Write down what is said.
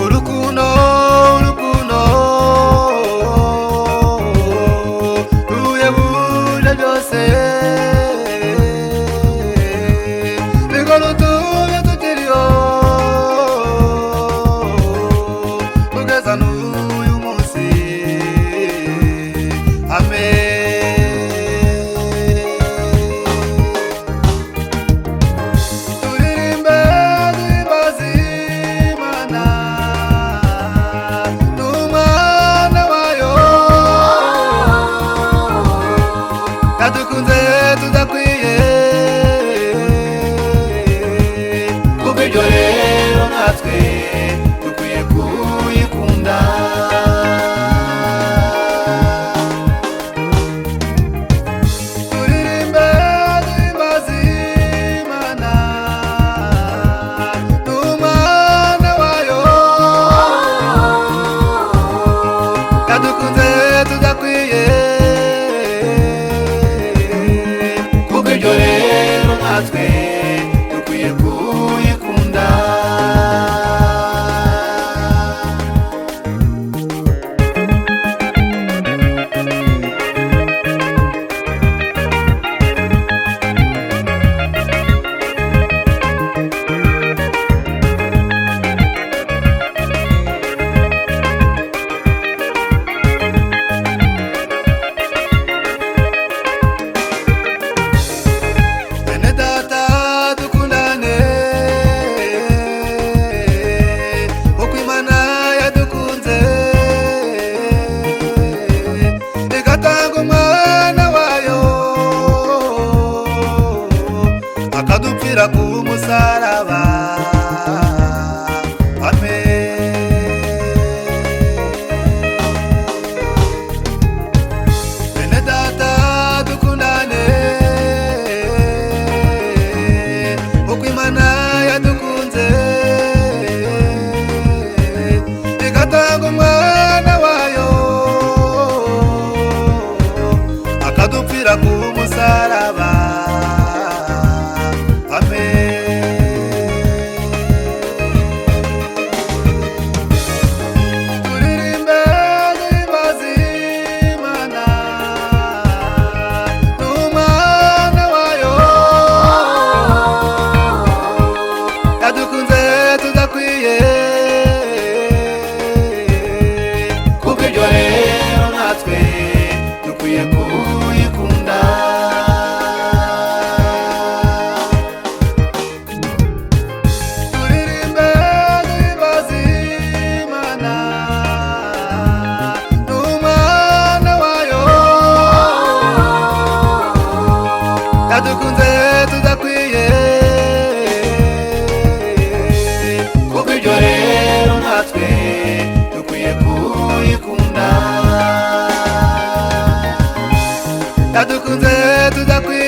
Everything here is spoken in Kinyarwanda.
urukundo ruhebuje byose nirwo rutumye tukiriho kugeza n'uyu munsi. Turirimbe duhimbaze Imana n'umwana wayo yadukunze tudakwiye, kubw'ibyo rero natwe dukwiye kuyikunda. Turirimbe duhimbaze Imana n'umwana wayo yadukunze tudakwiye, kubw'ibyo rero natwe dukwiye kuyikunda. Bene data dukundane, kuko Imana yadukunze igatanga umwana wayo akadupfira ku musaraba. Bene data dukundane, kuko Imana yadukunze igatanga umwana wayo akadupfira ku musaraba. Turirimbe duhimbaze Imana n'umwana wayo yadukunze tudakwiye, kubw'ibyo rero natwe dukwiye kuyikunda. Turirimbe duhimbaze Imana n'umwana wayo yadukunze tudakwiye, kubw'ibyo rero natwe dukwiye kuyikunda. Yadukunze tudakwiye